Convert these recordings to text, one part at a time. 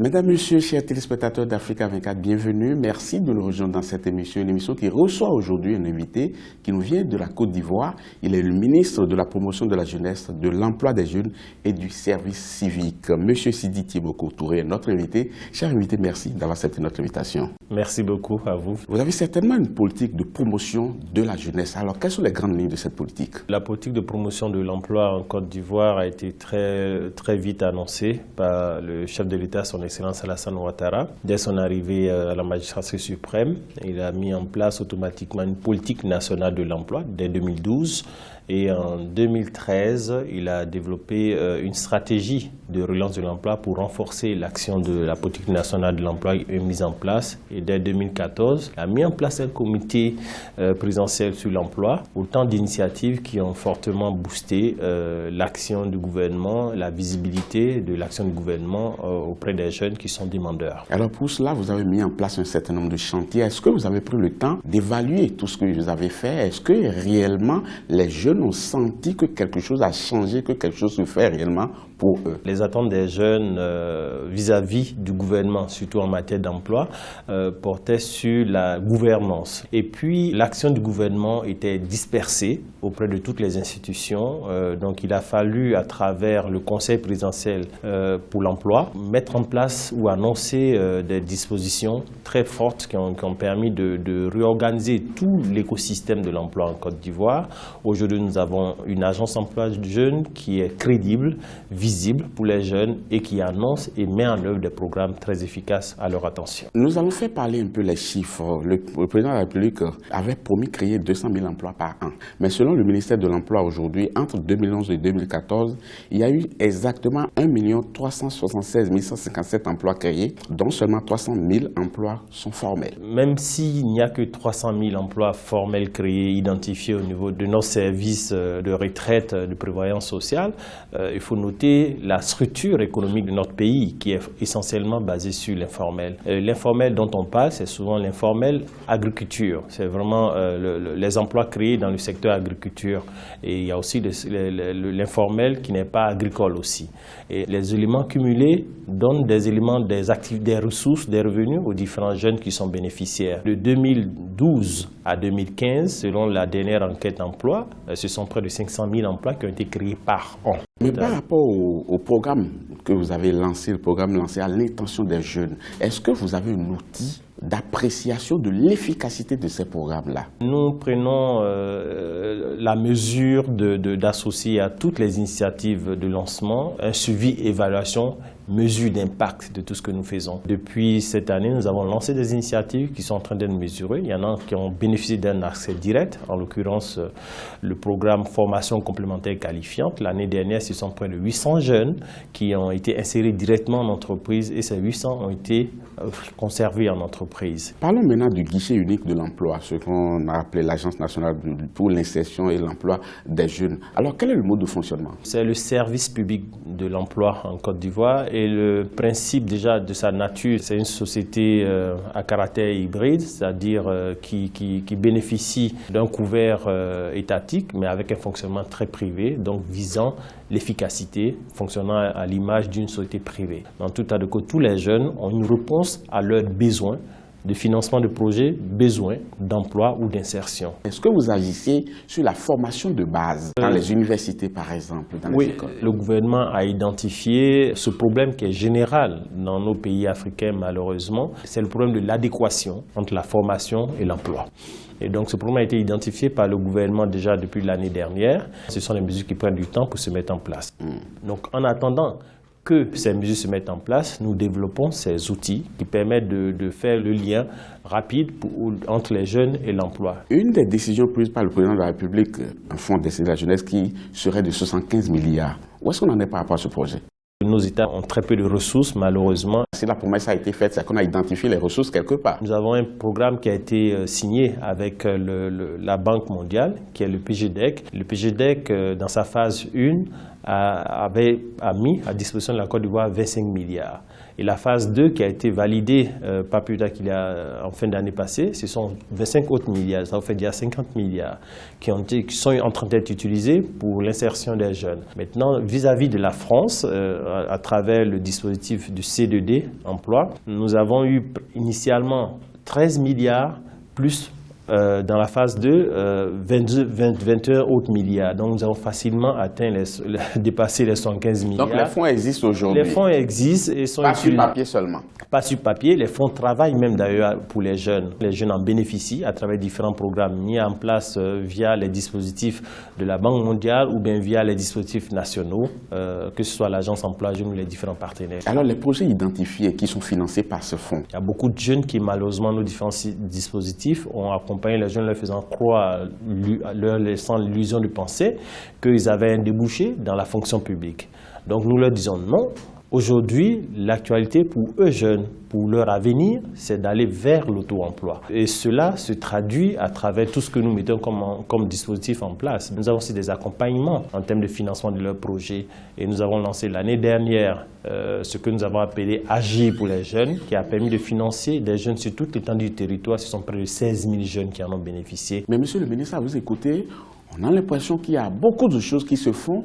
Mesdames, Messieurs, chers téléspectateurs d'Africa 24, bienvenue. Merci de nous rejoindre dans cette émission, une émission qui reçoit aujourd'hui un invité qui nous vient de la Côte d'Ivoire. Il est le ministre de la promotion de la jeunesse, de l'emploi des jeunes et du service civique. Monsieur Sidi Thieboko Touré est notre invité. Cher invité, merci d'avoir accepté notre invitation. Merci beaucoup à vous. Vous avez certainement une politique de promotion de la jeunesse. Alors, quelles sont les grandes lignes de cette politique? La politique de promotion de l'emploi en Côte d'Ivoire a été très vite annoncée par le chef de l'État, son Excellence Alassane Ouattara. Dès son arrivée à la magistrature suprême, il a mis en place automatiquement une politique nationale de l'emploi dès 2012. Et en 2013, il a développé une stratégie de relance de l'emploi pour renforcer l'action de la politique nationale de l'emploi mise en place. Et dès 2014, il a mis en place un comité présidentiel sur l'emploi, autant d'initiatives qui ont fortement boosté l'action du gouvernement, la visibilité de l'action du gouvernement auprès des jeunes qui sont demandeurs. Alors pour cela, vous avez mis en place un certain nombre de chantiers. Est-ce que vous avez pris le temps d'évaluer tout ce que vous avez fait? Est-ce que réellement les jeunes ont senti que quelque chose a changé, que quelque chose se fait réellement pour eux? Les attentes des jeunes vis-à-vis du gouvernement, surtout en matière d'emploi, portaient sur la gouvernance. Et puis, l'action du gouvernement était dispersée auprès de toutes les institutions. Donc, il a fallu, à travers le Conseil présidentiel pour l'emploi, mettre en place ou annoncer des dispositions très fortes qui ont permis de réorganiser tout l'écosystème de l'emploi en Côte d'Ivoire. Aujourd'hui, nous avons une agence emploi jeunes qui est crédible, visible pour les jeunes et qui annonce et met en œuvre des programmes très efficaces à leur attention. Nous allons faire parler un peu les chiffres. Le président de la République avait promis de créer 200 000 emplois par an. Mais selon le ministère de l'Emploi aujourd'hui, entre 2011 et 2014, il y a eu exactement 1 376 157 emplois créés, dont seulement 300 000 emplois sont formels. Même s'il n'y a que 300 000 emplois formels créés, identifiés au niveau de nos services de retraite, de prévoyance sociale, il faut noter la structure économique de notre pays qui est essentiellement basée sur l'informel. L'informel dont on parle, c'est souvent l'informel agriculture. C'est vraiment les emplois créés dans le secteur agriculture. Et il y a aussi l'informel qui n'est pas agricole aussi. Et les éléments cumulés donnent des éléments, des ressources, des revenus aux différents jeunes qui sont bénéficiaires. De 2012 à 2015, selon la dernière enquête emploi, ce sont près de 500 000 emplois qui ont été créés par an. Mais par rapport au programme que vous avez lancé, le programme lancé à l'intention des jeunes, est-ce que vous avez un outil d'appréciation de l'efficacité de ces programmes-là? Nous prenons la mesure d'associer à toutes les initiatives de lancement un suivi, évaluation, mesure d'impact de tout ce que nous faisons. Depuis cette année, nous avons lancé des initiatives qui sont en train d'être mesurées. Il y en a qui ont bénéficié d'un accès direct, en l'occurrence le programme formation complémentaire qualifiante. L'année dernière, ce sont près de 800 jeunes qui ont été insérés directement en entreprise et ces 800 ont été conservés en entreprise. Parlons maintenant du guichet unique de l'emploi, ce qu'on a appelé l'Agence nationale pour l'insertion et l'emploi des jeunes. Alors, quel est le mode de fonctionnement? C'est le service public de l'emploi en Côte d'Ivoire et le principe déjà de sa nature, c'est une société à caractère hybride, c'est-à-dire qui bénéficie d'un couvert étatique, mais avec un fonctionnement très privé, donc visant l'efficacité, fonctionnant à l'image d'une société privée. Dans tout cas de cause, tous les jeunes ont une réponse à leurs besoins de financement de projets, besoin d'emploi ou d'insertion. Est-ce que vous agissez sur la formation de base dans les universités, par exemple, dans les écoles? Le gouvernement a identifié ce problème qui est général dans nos pays africains, malheureusement. C'est le problème de l'adéquation entre la formation et l'emploi. Et donc, ce problème a été identifié par le gouvernement déjà depuis l'année dernière. Ce sont des mesures qui prennent du temps pour se mettre en place. Donc, en attendant que ces mesures se mettent en place, nous développons ces outils qui permettent de faire le lien rapide entre les jeunes et l'emploi. Une des décisions prises par le président de la République, un fonds destiné à la jeunesse qui serait de 75 milliards. Où est-ce qu'on en est par rapport à ce projet? Nos États ont très peu de ressources, malheureusement. Si la promesse a été faite, c'est qu'on a identifié les ressources quelque part. Nous avons un programme qui a été signé avec la Banque mondiale, qui est le PGDEC. Le PGDEC, dans sa phase 1, a mis à disposition de la Côte d'Ivoire 25 milliards. Et la phase 2 qui a été validée pas plus tard qu'il y a en fin d'année passée, ce sont 25 autres milliards, ça fait déjà 50 milliards qui sont en train d'être utilisés pour l'insertion des jeunes. Maintenant, vis-à-vis de la France, à travers le dispositif du C2D, emploi, nous avons eu initialement 13 milliards plus dans la phase 2, 21 autres milliards. Donc nous avons facilement dépassé les 115 milliards. Donc les fonds existent aujourd'hui. Les fonds existent et sont pas sur papier seulement. Pas sur papier. Les fonds travaillent même d'ailleurs pour les jeunes. Les jeunes en bénéficient à travers différents programmes mis en place via les dispositifs de la Banque mondiale ou bien via les dispositifs nationaux, que ce soit l'Agence emploi jeune ou les différents partenaires. Alors les projets identifiés qui sont financés par ce fonds? Il y a beaucoup de jeunes qui malheureusement nos différents dispositifs ont accompagné les jeunes, leur faisant croire, leur laissant l'illusion de penser qu'ils avaient un débouché dans la fonction publique. Donc nous leur disons non. Aujourd'hui, l'actualité pour eux jeunes, pour leur avenir, c'est d'aller vers l'auto-emploi. Et cela se traduit à travers tout ce que nous mettons comme dispositif en place. Nous avons aussi des accompagnements en termes de financement de leurs projets. Et nous avons lancé l'année dernière ce que nous avons appelé Agir pour les jeunes, qui a permis de financer des jeunes sur toute l'étendue du territoire. Ce sont près de 16 000 jeunes qui en ont bénéficié. Mais monsieur le ministre, à vous écouter, on a l'impression qu'il y a beaucoup de choses qui se font.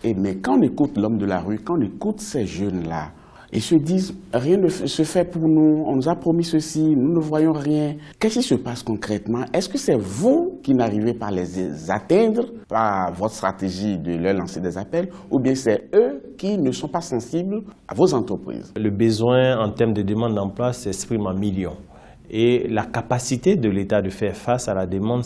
Mais quand on écoute l'homme de la rue, quand on écoute ces jeunes-là, ils se disent « rien ne se fait pour nous, on nous a promis ceci, nous ne voyons rien ». Qu'est-ce qui se passe concrètement? Est-ce que c'est vous qui n'arrivez pas à les atteindre par votre stratégie de leur lancer des appels, ou bien c'est eux qui ne sont pas sensibles à vos entreprises? Le besoin en termes de demande d'emploi s'exprime en millions. Et la capacité de l'État de faire face à la demande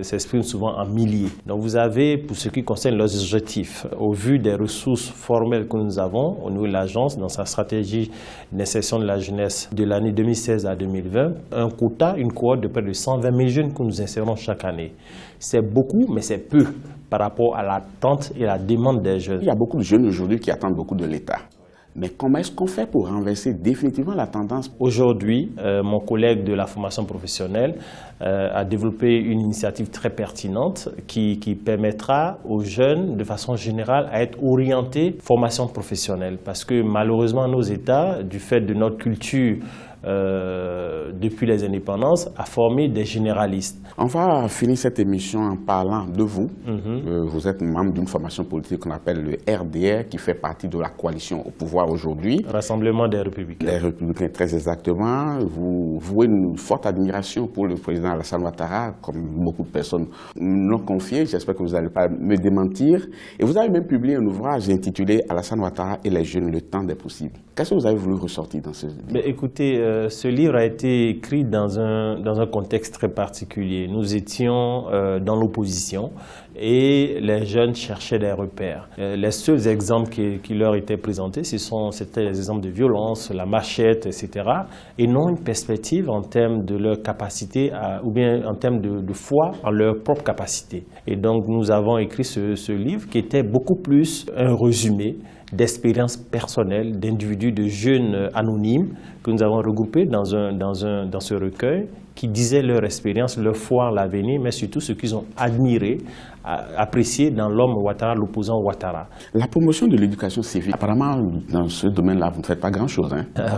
s'exprime souvent en milliers. Donc vous avez, pour ce qui concerne leurs objectifs, au vu des ressources formelles que nous avons au niveau de l'agence, dans sa stratégie d'insertion de la jeunesse de l'année 2016 à 2020, un quota, une cohorte de près de 120 000 jeunes que nous insérons chaque année. C'est beaucoup, mais c'est peu par rapport à l'attente et la demande des jeunes. Il y a beaucoup de jeunes aujourd'hui qui attendent beaucoup de l'État. Mais comment est-ce qu'on fait pour renverser définitivement la tendance? Aujourd'hui, mon collègue de la formation professionnelle a développé une initiative très pertinente qui permettra aux jeunes, de façon générale, à être orientés formation professionnelle. Parce que malheureusement, nos États, du fait de notre culture, depuis les indépendances, a formé des généralistes. On va finir cette émission en parlant de vous. Vous êtes membre d'une formation politique qu'on appelle le RDR, qui fait partie de la coalition au pouvoir aujourd'hui. Rassemblement des Républicains. Les Républicains, très exactement. Vous vouez une forte admiration pour le président Alassane Ouattara, comme beaucoup de personnes l'ont confié. J'espère que vous n'allez pas me démentir. Et vous avez même publié un ouvrage intitulé « Alassane Ouattara et les jeunes, le temps des possibles ». Qu'est-ce que vous avez voulu ressortir dans ce livre? Écoutez, ce livre a été écrit dans un contexte très particulier. Nous étions dans l'opposition et les jeunes cherchaient des repères. Les seuls exemples qui leur étaient présentés, c'était les exemples de violence, la machette, etc. Et non une perspective en termes de leur capacité, ou bien en termes de foi en leur propre capacité. Et donc nous avons écrit ce livre qui était beaucoup plus un résumé d'expériences personnelles, d'individus, de jeunes anonymes que nous avons regroupés dans ce recueil qui disaient leur expérience, leur foi en l'avenir, mais surtout ce qu'ils ont admiré, apprécié dans l'homme Ouattara, l'opposant Ouattara. La promotion de l'éducation civique, apparemment dans ce domaine-là, vous ne faites pas grand-chose.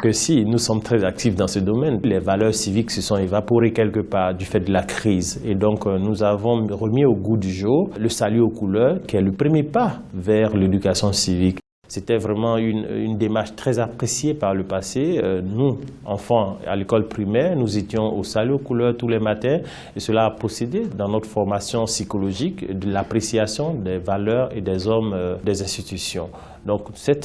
Que si, nous sommes très actifs dans ce domaine. Les valeurs civiques se sont évaporées quelque part du fait de la crise. Et donc nous avons remis au goût du jour le salut aux couleurs, qui est le premier pas vers l'éducation civique. C'était vraiment une démarche très appréciée par le passé. Nous, enfants à l'école primaire, nous étions au salut aux couleurs tous les matins et cela a procédé dans notre formation psychologique de l'appréciation des valeurs et des hommes des institutions. Donc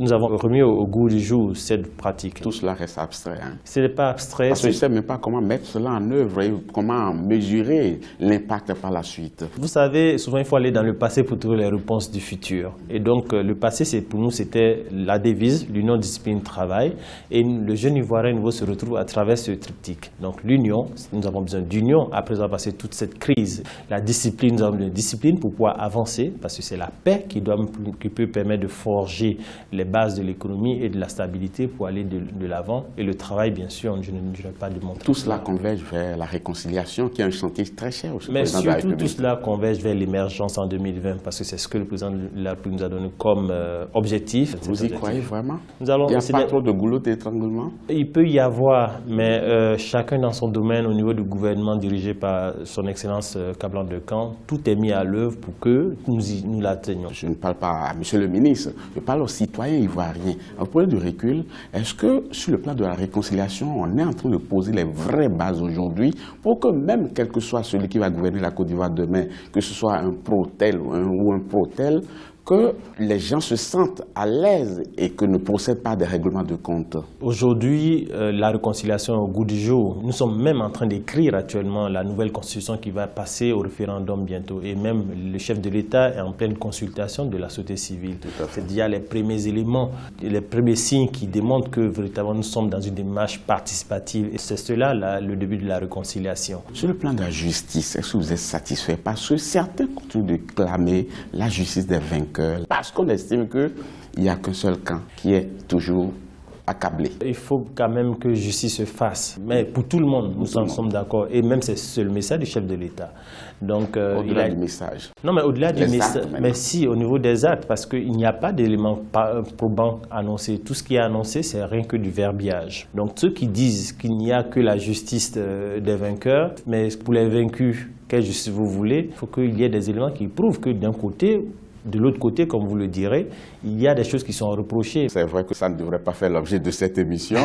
nous avons remis au goût du jour cette pratique. Tout cela reste abstrait. Ce n'est pas abstrait. Parce que je ne sais même pas comment mettre cela en œuvre et comment mesurer l'impact par la suite. Vous savez, souvent il faut aller dans le passé pour trouver les réponses du futur. Et donc le passé, pour nous, c'était la devise, l'union, discipline, travail. Et le jeune Ivoirien nouveau se retrouve à travers ce triptyque. Donc l'union, nous avons besoin d'union après avoir passé toute cette crise. La discipline, nous avons besoin de discipline pour pouvoir avancer parce que c'est la paix qui peut permettre de forger changer les bases de l'économie et de la stabilité pour aller de l'avant. Et le travail, bien sûr, je ne dirais pas de mon temps. Tout cela converge vers la réconciliation, qui est un chantier très cher au président de la Surtout, République. tout cela converge vers l'émergence en 2020, parce que c'est ce que le président de la République nous a donné comme objectif. Vous y croyez vraiment? Il n'y a pas trop de goulot d'étranglement? Il peut y avoir, mais chacun dans son domaine, au niveau du gouvernement dirigé par son Excellence Kablan de Camp, tout est mis à l'œuvre pour que nous l'atteignons. Je ne parle pas à Monsieur le ministre, je parle aux citoyens ivoiriens. Vous prenez du recul, est-ce que sur le plan de la réconciliation, on est en train de poser les vraies bases aujourd'hui pour que même quel que soit celui qui va gouverner la Côte d'Ivoire demain, que ce soit un pro-tel ou un pro-tel, que les gens se sentent à l'aise et que ne procèdent pas des règlements de compte? Aujourd'hui, la réconciliation est au goût du jour. Nous sommes même en train d'écrire actuellement la nouvelle constitution qui va passer au référendum bientôt. Et même le chef de l'État est en pleine consultation de la société civile. C'est déjà les premiers éléments, les premiers signes qui démontrent que véritablement nous sommes dans une démarche participative. Et c'est cela le début de la réconciliation. Sur le plan de la justice, est-ce que vous êtes satisfait? Parce que certains continuent de clamer la justice des vainqueurs, parce qu'on estime qu'il n'y a qu'un seul camp qui est toujours accablé. Il faut quand même que justice se fasse, mais pour tout le monde, nous en sommes d'accord. Et même c'est le message du chef de l'État. Donc au-delà du message. Non, mais au-delà du message. Mais si, au niveau des actes, parce qu'il n'y a pas d'éléments probants annoncés. Tout ce qui est annoncé, c'est rien que du verbiage. Donc ceux qui disent qu'il n'y a que la justice des vainqueurs, mais pour les vaincus, quelle justice vous voulez, il faut qu'il y ait des éléments qui prouvent que d'un côté, de l'autre côté, comme vous le direz, il y a des choses qui sont reprochées. C'est vrai que ça ne devrait pas faire l'objet de cette émission.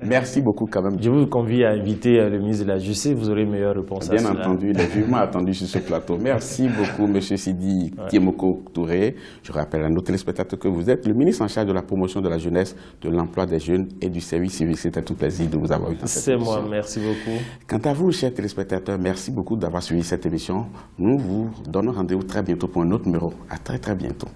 Merci beaucoup quand même. Je vous convie à inviter le ministre de la Justice, vous aurez une meilleure réponse à cela. Bien entendu, il est vivement attendu sur ce plateau. Merci beaucoup, M. Sidi Kiemoko Touré. Je rappelle à nos téléspectateurs que vous êtes le ministre en charge de la promotion de la jeunesse, de l'emploi des jeunes et du service civique. C'était tout plaisir de vous avoir eu dans cette émission. C'est moi, merci beaucoup. Quant à vous, chers téléspectateurs, merci beaucoup d'avoir suivi cette émission. Nous vous donnons rendez-vous très bientôt pour un autre numéro. À très bientôt.